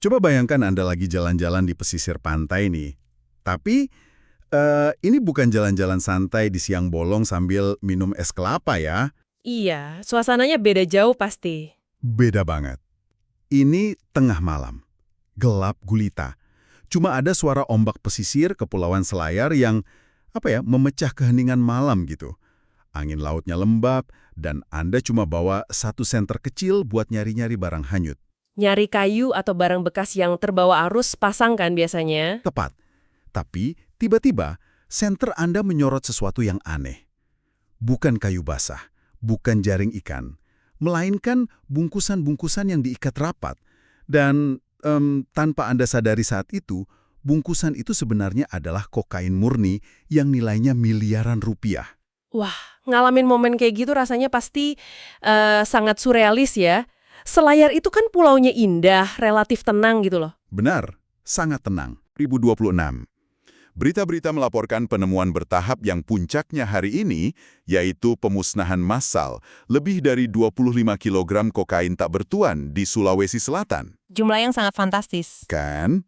Coba bayangkan Anda lagi jalan-jalan di pesisir pantai nih. Tapi ini bukan jalan-jalan santai di siang bolong sambil minum es kelapa ya. Iya, suasananya beda jauh pasti. Beda banget. Ini tengah malam. Gelap gulita. Cuma ada suara ombak pesisir Kepulauan Selayar yang, memecah keheningan malam gitu. Angin lautnya lembab, dan Anda cuma bawa satu senter kecil buat nyari-nyari barang hanyut. Nyari kayu atau barang bekas yang terbawa arus pasang kan biasanya. Tepat. Tapi, tiba-tiba, senter Anda menyorot sesuatu yang aneh. Bukan kayu basah, bukan jaring ikan, melainkan bungkusan-bungkusan yang diikat rapat. Dan tanpa Anda sadari saat itu, bungkusan itu sebenarnya adalah kokain murni yang nilainya miliaran rupiah. Wah, ngalamin momen kayak gitu rasanya pasti sangat surrealis ya. Selayar itu kan pulaunya indah, relatif tenang gitu loh. Benar, sangat tenang. 2026. Berita-berita melaporkan penemuan bertahap yang puncaknya hari ini, yaitu pemusnahan massal lebih dari 25 kg kokain tak bertuan di Sulawesi Selatan. Jumlah yang sangat fantastis. Kan?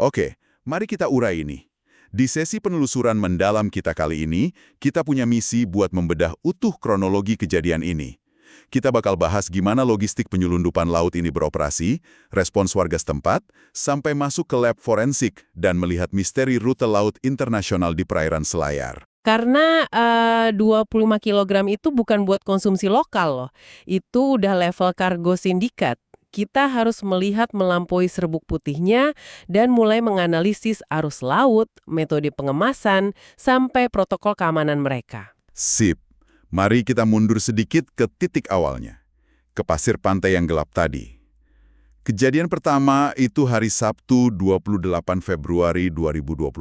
Oke, mari kita urai ini. Di sesi penelusuran mendalam kita kali ini, kita punya misi buat membedah utuh kronologi kejadian ini. Kita bakal bahas gimana logistik penyelundupan laut ini beroperasi, respons warga setempat, sampai masuk ke lab forensik dan melihat misteri rute laut internasional di perairan Selayar. Karena 25 kg itu bukan buat konsumsi lokal loh. Itu udah level kargo sindikat. Kita harus melihat melampaui serbuk putihnya dan mulai menganalisis arus laut, metode pengemasan, sampai protokol keamanan mereka. Sip. Mari kita mundur sedikit ke titik awalnya. Ke pasir pantai yang gelap tadi. Kejadian pertama itu hari Sabtu 28 Februari 2026.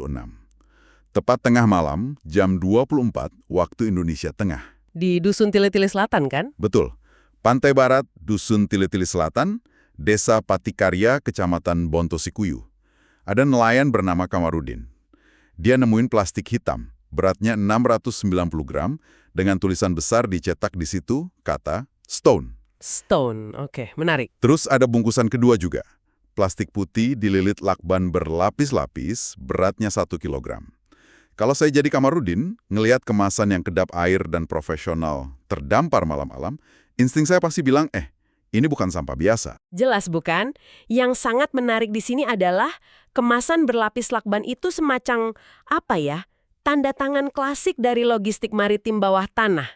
Tepat tengah malam, jam 24 waktu Indonesia Tengah. Di Dusun Tili-Tili Selatan kan? Betul. Pantai Barat, Dusun Tili-Tili Selatan, Desa Patikarya, Kecamatan Bontosikuyu. Ada nelayan bernama Kamarudin. Dia nemuin plastik hitam, beratnya 690 gram, dengan tulisan besar dicetak di situ, kata Stone. Stone, oke, menarik. Terus ada bungkusan kedua juga. Plastik putih dililit lakban berlapis-lapis, beratnya 1 kilogram. Kalau saya jadi Kamarudin, ngelihat kemasan yang kedap air dan profesional terdampar malam-malam, insting saya pasti bilang, ini bukan sampah biasa. Jelas bukan? Yang sangat menarik di sini adalah kemasan berlapis lakban itu semacam, tanda tangan klasik dari logistik maritim bawah tanah.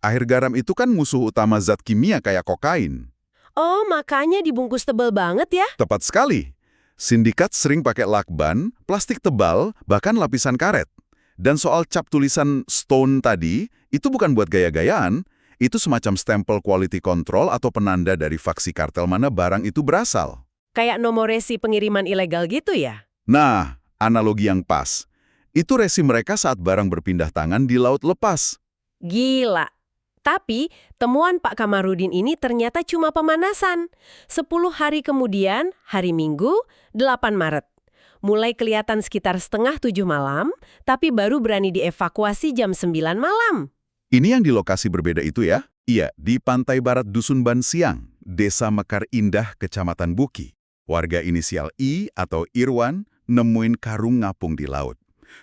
Air garam itu kan musuh utama zat kimia kayak kokain. Oh, makanya dibungkus tebal banget ya? Tepat sekali. Sindikat sering pakai lakban, plastik tebal, bahkan lapisan karet. Dan soal cap tulisan Stone tadi, itu bukan buat gaya-gayaan, itu semacam stempel quality control atau penanda dari faksi kartel mana barang itu berasal. Kayak nomor resi pengiriman ilegal gitu ya? Nah, analogi yang pas. Itu resi mereka saat barang berpindah tangan di laut lepas. Gila. Tapi, temuan Pak Kamarudin ini ternyata cuma pemanasan. 10 hari kemudian, hari Minggu, 8 Maret. Mulai kelihatan sekitar setengah 7 malam, tapi baru berani dievakuasi jam 9 malam. Ini yang di lokasi berbeda itu ya? Iya, di pantai barat Dusun Ban Siang, Desa Mekar Indah, Kecamatan Buki. Warga inisial I atau Irwan nemuin karung ngapung di laut.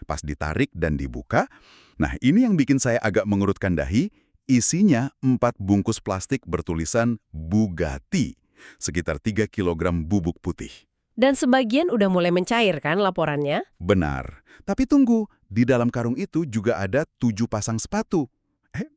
Pas ditarik dan dibuka, nah ini yang bikin saya agak mengerutkan dahi, isinya 4 bungkus plastik bertulisan Bugatti, sekitar 3 kg bubuk putih. Dan sebagian udah mulai mencair kan laporannya? Benar, tapi tunggu, di dalam karung itu juga ada 7 pasang sepatu.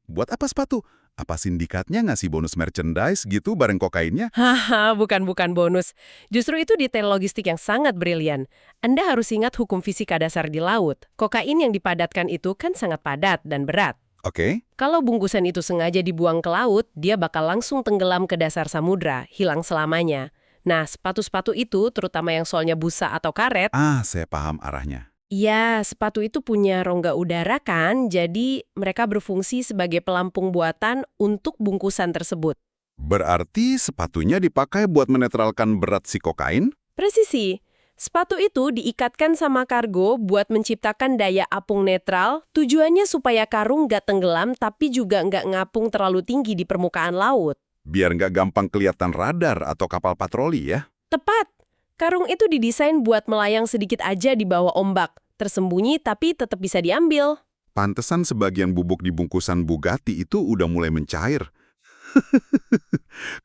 Buat apa sepatu? Apa sindikatnya ngasih bonus merchandise gitu bareng kokainnya? Haha, bukan bonus. Justru itu detail logistik yang sangat brilian. Anda harus ingat hukum fisika dasar di laut. Kokain yang dipadatkan itu kan sangat padat dan berat. Oke. Kalau bungkusan itu sengaja dibuang ke laut, dia bakal langsung tenggelam ke dasar samudra, hilang selamanya. Nah, sepatu-sepatu itu, terutama yang soalnya busa atau karet. Saya paham arahnya. Iya, sepatu itu punya rongga udara kan, jadi mereka berfungsi sebagai pelampung buatan untuk bungkusan tersebut. Berarti sepatunya dipakai buat menetralkan berat si kokain? Presisi. Sepatu itu diikatkan sama kargo buat menciptakan daya apung netral, tujuannya supaya karung nggak tenggelam tapi juga nggak ngapung terlalu tinggi di permukaan laut. Biar nggak gampang kelihatan radar atau kapal patroli ya? Tepat. Karung itu didesain buat melayang sedikit aja di bawah ombak, tersembunyi tapi tetap bisa diambil. Pantesan sebagian bubuk di bungkusan Bugatti itu udah mulai mencair.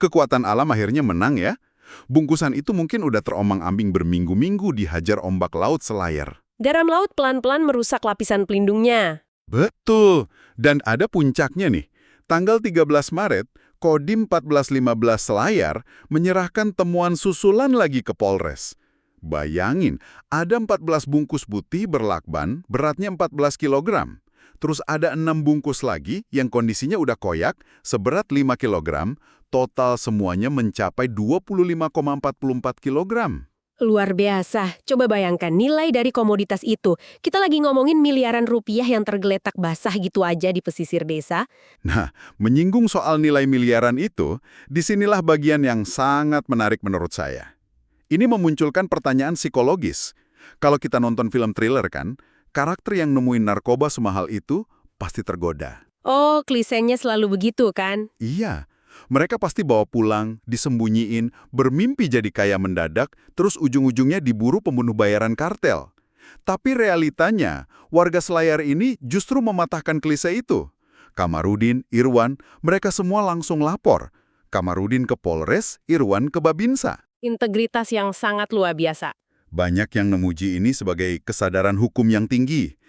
Kekuatan alam akhirnya menang ya. Bungkusan itu mungkin udah teromang-ambing berminggu-minggu dihajar ombak laut selayar. Garam laut pelan-pelan merusak lapisan pelindungnya. Betul. Dan ada puncaknya nih. Tanggal 13 Maret, Kodim 1415 Selayar menyerahkan temuan susulan lagi ke Polres. Bayangin, ada 14 bungkus putih berlakban beratnya 14 kilogram. Terus ada 6 bungkus lagi yang kondisinya udah koyak seberat 5 kilogram. Total semuanya mencapai 25,44 kilogram. Luar biasa. Coba bayangkan nilai dari komoditas itu. Kita lagi ngomongin miliaran rupiah yang tergeletak basah gitu aja di pesisir desa. Nah, menyinggung soal nilai miliaran itu, disinilah bagian yang sangat menarik menurut saya. Ini memunculkan pertanyaan psikologis. Kalau kita nonton film thriller kan, karakter yang nemuin narkoba semahal itu pasti tergoda. Oh, klisenya selalu begitu kan? Iya, mereka pasti bawa pulang, disembunyiin, bermimpi jadi kaya mendadak, terus ujung-ujungnya diburu pembunuh bayaran kartel. Tapi realitanya, warga Selayar ini justru mematahkan klise itu. Kamarudin, Irwan, mereka semua langsung lapor. Kamarudin ke Polres, Irwan ke Babinsa. Integritas yang sangat luar biasa. Banyak yang memuji ini sebagai kesadaran hukum yang tinggi.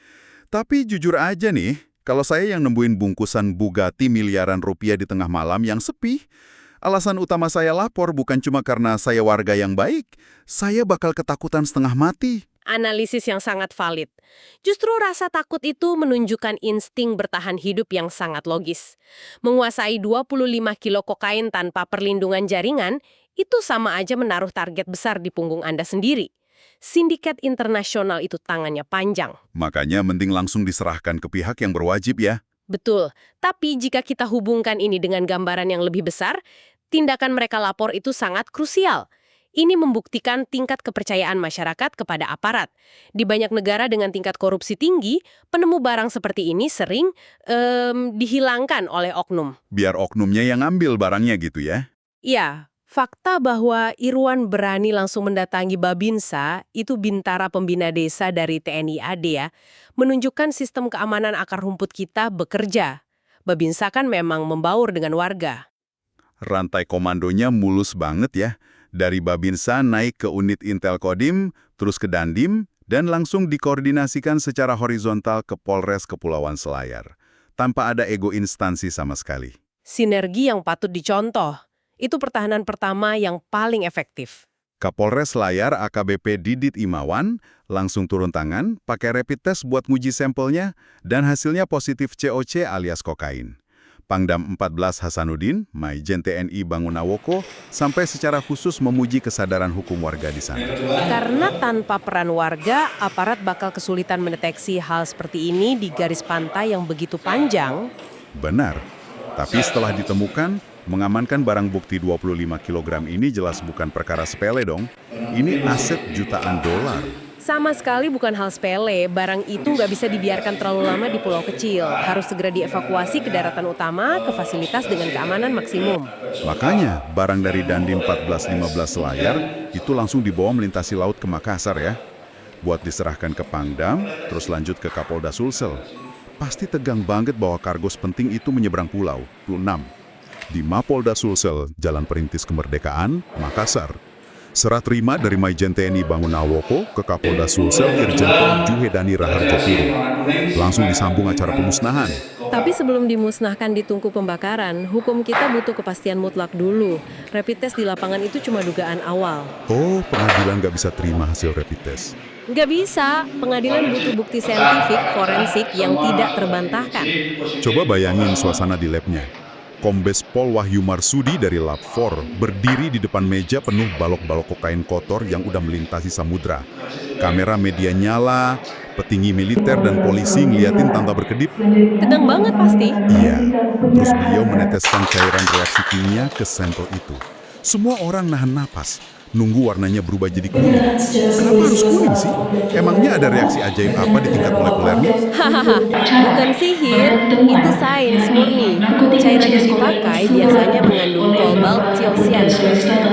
Tapi jujur aja nih, kalau saya yang nemuin bungkusan Bugatti miliaran rupiah di tengah malam yang sepi, alasan utama saya lapor bukan cuma karena saya warga yang baik, saya bakal ketakutan setengah mati. Analisis yang sangat valid. Justru rasa takut itu menunjukkan insting bertahan hidup yang sangat logis. Menguasai 25 kilo kokain tanpa perlindungan jaringan, itu sama aja menaruh target besar di punggung Anda sendiri. Sindikat internasional itu tangannya panjang. Makanya mending langsung diserahkan ke pihak yang berwajib ya. Betul, tapi jika kita hubungkan ini dengan gambaran yang lebih besar, tindakan mereka lapor itu sangat krusial. Ini membuktikan tingkat kepercayaan masyarakat kepada aparat. Di banyak negara dengan tingkat korupsi tinggi, penemu barang seperti ini sering dihilangkan oleh oknum. Biar oknumnya yang ngambil barangnya gitu ya. Iya, fakta bahwa Irwan berani langsung mendatangi Babinsa, itu bintara pembina desa dari TNI AD ya, menunjukkan sistem keamanan akar rumput kita bekerja. Babinsa kan memang membaur dengan warga. Rantai komandonya mulus banget ya. Dari Babinsa naik ke unit Intel Kodim, terus ke Dandim, dan langsung dikoordinasikan secara horizontal ke Polres Kepulauan Selayar. Tanpa ada ego instansi sama sekali. Sinergi yang patut dicontoh. Itu pertahanan pertama yang paling efektif. Kapolres Selayar AKBP Didit Imawan langsung turun tangan, pakai rapid test buat nguji sampelnya, dan hasilnya positif COC alias kokain. Pangdam 14 Hasanuddin, Maijen TNI Bangunawoko, sampai secara khusus memuji kesadaran hukum warga di sana. Karena tanpa peran warga, aparat bakal kesulitan mendeteksi hal seperti ini di garis pantai yang begitu panjang. Benar, tapi setelah ditemukan, mengamankan barang bukti 25 kg ini jelas bukan perkara sepele dong. Ini aset jutaan dolar. Sama sekali bukan hal sepele, barang itu nggak bisa dibiarkan terlalu lama di pulau kecil. Harus segera dievakuasi ke daratan utama, ke fasilitas dengan keamanan maksimum. Makanya, barang dari Dandim 1415 Selayar itu langsung dibawa melintasi laut ke Makassar ya. Buat diserahkan ke Pangdam, terus lanjut ke Kapolda Sulsel. Pasti tegang banget bahwa kargos penting itu menyeberang pulau, 6. Di Mapolda Sulsel, Jalan Perintis Kemerdekaan, Makassar. Serah terima dari Maijen TNI Bangunawoko ke Kapolda Sulsel Irjen Pol Juhedani Raharjopuro. Langsung disambung acara pemusnahan. Tapi sebelum dimusnahkan di tungku pembakaran, hukum kita butuh kepastian mutlak dulu. Rapid test di lapangan itu cuma dugaan awal. Oh, pengadilan nggak bisa terima hasil rapid test. Nggak bisa, pengadilan butuh bukti saintifik, forensik yang tidak terbantahkan. Coba bayangin suasana di labnya. Kombes Pol Wahyu Marsudi dari Lab 4 berdiri di depan meja penuh balok-balok kokain kotor yang udah melintasi samudra. Kamera media nyala, petinggi militer dan polisi ngeliatin tanpa berkedip. Tegang banget pasti. Iya, terus beliau meneteskan cairan reaksi kimia ke sampel itu. Semua orang nahan napas. nunggu warnanya berubah jadi kuning. Kenapa harus kuning sih? Emangnya ada reaksi ajaib apa di tingkat molekulernya? Hahaha, bukan sihir, itu sains murni. Cairan yang dipakai biasanya mengandung kobalt tiosiana.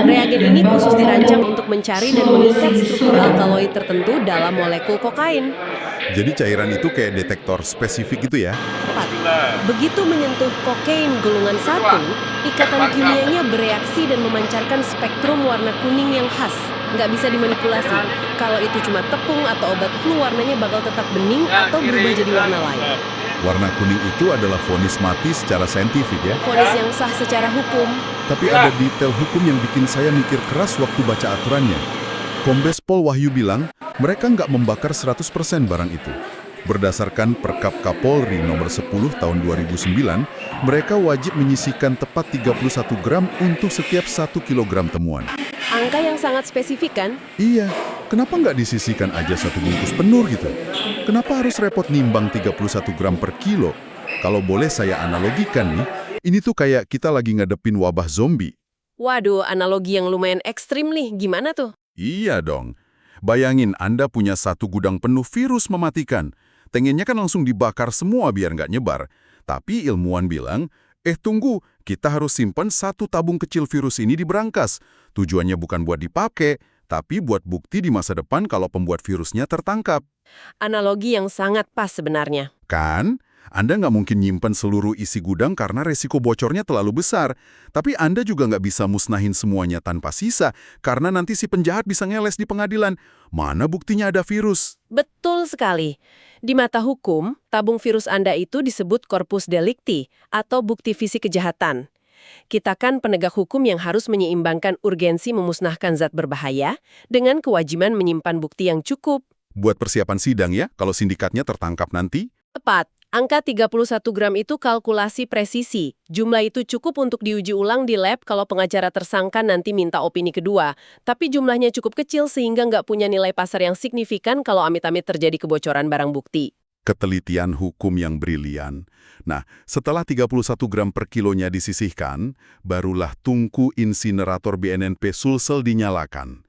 Reagen ini khusus dirancang untuk mencari dan mengikat struktur alkaloid tertentu dalam molekul kokain. Jadi cairan itu kayak detektor spesifik gitu ya? Tepat. Begitu menyentuh kokain golongan 1, ikatan kimianya bereaksi dan memancarkan spektrum warna kuning yang khas. Nggak bisa dimanipulasi. Kalau itu cuma tepung atau obat flu, warnanya bakal tetap bening atau berubah jadi warna lain. Warna kuning itu adalah vonis mati secara saintifik ya? Vonis yang sah secara hukum. Tapi ada detail hukum yang bikin saya mikir keras waktu baca aturannya. Kombes Pol Wahyu bilang, mereka nggak membakar 100% barang itu. Berdasarkan Perkap Kapolri nomor 10 tahun 2009, mereka wajib menyisihkan tepat 31 gram untuk setiap 1 kilogram temuan. Angka yang sangat spesifik kan? Iya, kenapa nggak disisihkan aja 1 bungkus penuh gitu? Kenapa harus repot nimbang 31 gram per kilo? Kalau boleh saya analogikan nih, ini tuh kayak kita lagi ngadepin wabah zombie. Waduh, analogi yang lumayan ekstrim nih. Gimana tuh? Iya dong. Bayangin Anda punya 1 gudang penuh virus mematikan. Pengennya kan langsung dibakar semua biar nggak nyebar. Tapi ilmuwan bilang, tunggu, kita harus simpan 1 tabung kecil virus ini di berangkas. Tujuannya bukan buat dipakai, tapi buat bukti di masa depan kalau pembuat virusnya tertangkap. Analogi yang sangat pas sebenarnya. Kan? Anda nggak mungkin nyimpen seluruh isi gudang karena resiko bocornya terlalu besar. Tapi Anda juga nggak bisa musnahin semuanya tanpa sisa, karena nanti si penjahat bisa ngeles di pengadilan. Mana buktinya ada virus? Betul sekali. Di mata hukum, tabung virus Anda itu disebut corpus delicti atau bukti fisik kejahatan. Kita kan penegak hukum yang harus menyeimbangkan urgensi memusnahkan zat berbahaya dengan kewajiban menyimpan bukti yang cukup. Buat persiapan sidang ya, kalau sindikatnya tertangkap nanti? Tepat. Angka 31 gram itu kalkulasi presisi. Jumlah itu cukup untuk diuji ulang di lab kalau pengacara tersangka nanti minta opini kedua. Tapi jumlahnya cukup kecil sehingga nggak punya nilai pasar yang signifikan kalau amit-amit terjadi kebocoran barang bukti. Ketelitian hukum yang brilian. Nah, setelah 31 gram per kilonya disisihkan, barulah tungku insinerator BNNP Sulsel dinyalakan.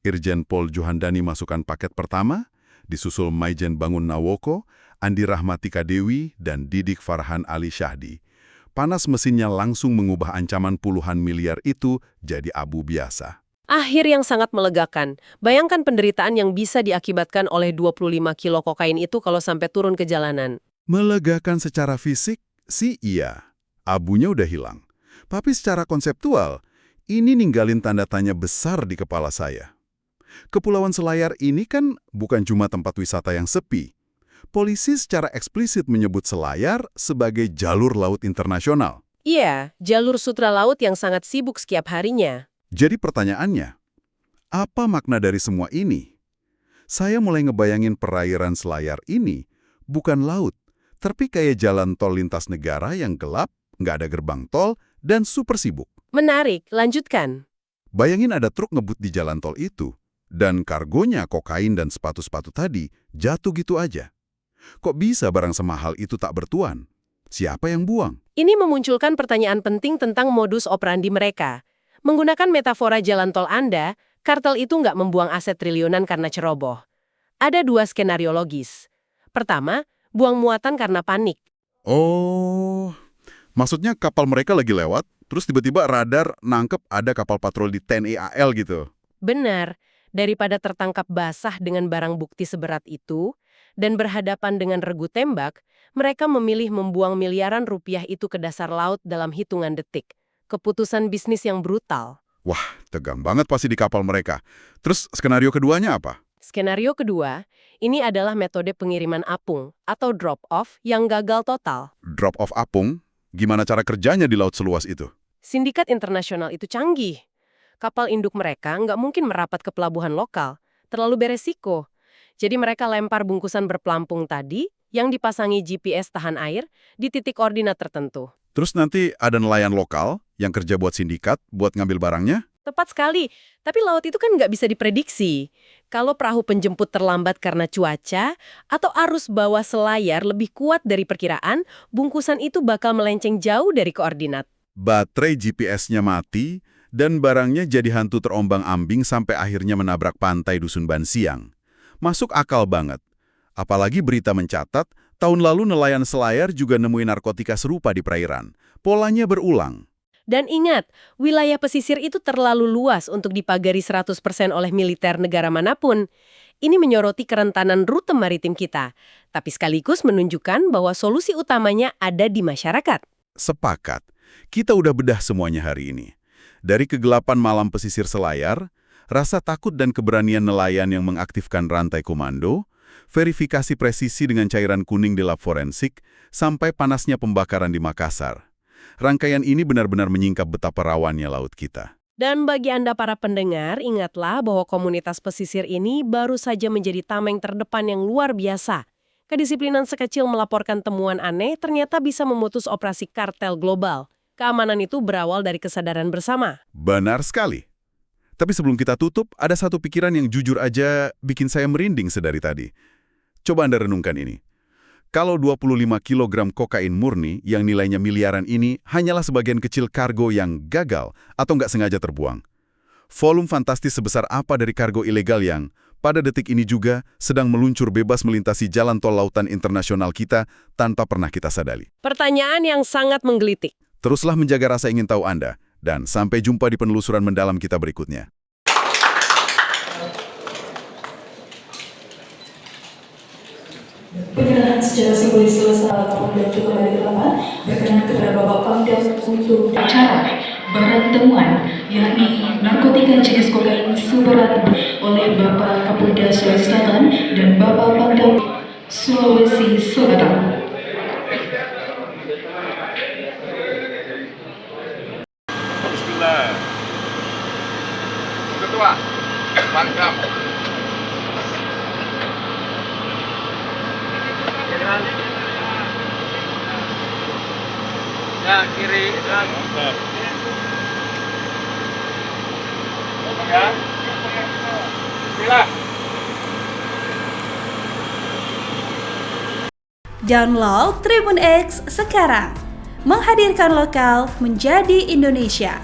Irjen Pol Juhandani masukkan paket pertama, disusul Maijen Bangun Nawoko, Andi Rahmatika Dewi, dan Didik Farhan Ali Syahdi. Panas mesinnya langsung mengubah ancaman puluhan miliar itu jadi abu biasa. Akhir yang sangat melegakan. Bayangkan penderitaan yang bisa diakibatkan oleh 25 kilo kokain itu kalau sampai turun ke jalanan. Melegakan secara fisik? Sih iya. Abunya udah hilang. Tapi secara konseptual, ini ninggalin tanda tanya besar di kepala saya. Kepulauan Selayar ini kan bukan cuma tempat wisata yang sepi. Polisi secara eksplisit menyebut Selayar sebagai jalur laut internasional. Iya, jalur sutra laut yang sangat sibuk setiap harinya. Jadi pertanyaannya, apa makna dari semua ini? Saya mulai ngebayangin perairan Selayar ini bukan laut, tapi kayak jalan tol lintas negara yang gelap, nggak ada gerbang tol, dan super sibuk. Menarik, lanjutkan. Bayangin ada truk ngebut di jalan tol itu, dan kargonya kokain dan sepatu-sepatu tadi jatuh gitu aja. Kok bisa barang semahal itu tak bertuan? Siapa yang buang? Ini memunculkan pertanyaan penting tentang modus operandi mereka. Menggunakan metafora jalan tol Anda, kartel itu nggak membuang aset triliunan karena ceroboh. Ada 2 skenario logis. Pertama, buang muatan karena panik. Oh, maksudnya kapal mereka lagi lewat, terus tiba-tiba radar nangkep ada kapal patroli TNI AL gitu. Benar, daripada tertangkap basah dengan barang bukti seberat itu, dan berhadapan dengan regu tembak, mereka memilih membuang miliaran rupiah itu ke dasar laut dalam hitungan detik. Keputusan bisnis yang brutal. Wah, tegang banget pasti di kapal mereka. Terus skenario keduanya apa? Skenario kedua, ini adalah metode pengiriman apung atau drop-off yang gagal total. Drop off apung? Gimana cara kerjanya di laut seluas itu? Sindikat internasional itu canggih. Kapal induk mereka nggak mungkin merapat ke pelabuhan lokal. Terlalu beresiko. Jadi mereka lempar bungkusan berpelampung tadi yang dipasangi GPS tahan air di titik koordinat tertentu. Terus nanti ada nelayan lokal yang kerja buat sindikat, buat ngambil barangnya? Tepat sekali, tapi laut itu kan nggak bisa diprediksi. Kalau perahu penjemput terlambat karena cuaca, atau arus bawah selayar lebih kuat dari perkiraan, bungkusan itu bakal melenceng jauh dari koordinat. Baterai GPS-nya mati, Dan barangnya jadi hantu terombang-ambing sampai akhirnya menabrak pantai Dusun Bansiang. Masuk akal banget. Apalagi berita mencatat, tahun lalu nelayan selayar juga nemuin narkotika serupa di perairan. Polanya berulang. Dan ingat, wilayah pesisir itu terlalu luas untuk dipagari 100% oleh militer negara manapun. Ini menyoroti kerentanan rute maritim kita, tapi sekaligus menunjukkan bahwa solusi utamanya ada di masyarakat. Sepakat. Kita udah bedah semuanya hari ini. Dari kegelapan malam pesisir selayar, rasa takut dan keberanian nelayan yang mengaktifkan rantai komando, verifikasi presisi dengan cairan kuning di lab forensik, sampai panasnya pembakaran di Makassar. Rangkaian ini benar-benar menyingkap betapa rawannya laut kita. Dan bagi Anda para pendengar, ingatlah bahwa komunitas pesisir ini baru saja menjadi tameng terdepan yang luar biasa. Kedisiplinan sekecil melaporkan temuan aneh ternyata bisa memutus operasi kartel global. Keamanan itu berawal dari kesadaran bersama. Benar sekali. Tapi sebelum kita tutup, ada satu pikiran yang jujur aja bikin saya merinding sedari tadi. Coba Anda renungkan ini. Kalau 25 kg kokain murni yang nilainya miliaran ini hanyalah sebagian kecil kargo yang gagal atau nggak sengaja terbuang. Volume fantastis sebesar apa dari kargo ilegal yang, pada detik ini juga, sedang meluncur bebas melintasi jalan tol lautan internasional kita tanpa pernah kita sadari. Pertanyaan yang sangat menggelitik. Teruslah menjaga rasa ingin tahu Anda, dan sampai jumpa di penelusuran mendalam kita berikutnya. Penyerahan secara simbolis selesai ataupun waktu kembali ke tempat berkenan kepada Bapak Pangdam untuk acara barang temuan yakni narkotika jenis kokain seberat oleh Bapak Kapolda Sulawesi Selatan dan Bapak Pangdam Sulawesi Selatan. Bismillah. Ketua, Pangdam. Ya, kiri dan mantap. Ya. Bismillah. Download Tribun X sekarang. Menghadirkan lokal menjadi Indonesia.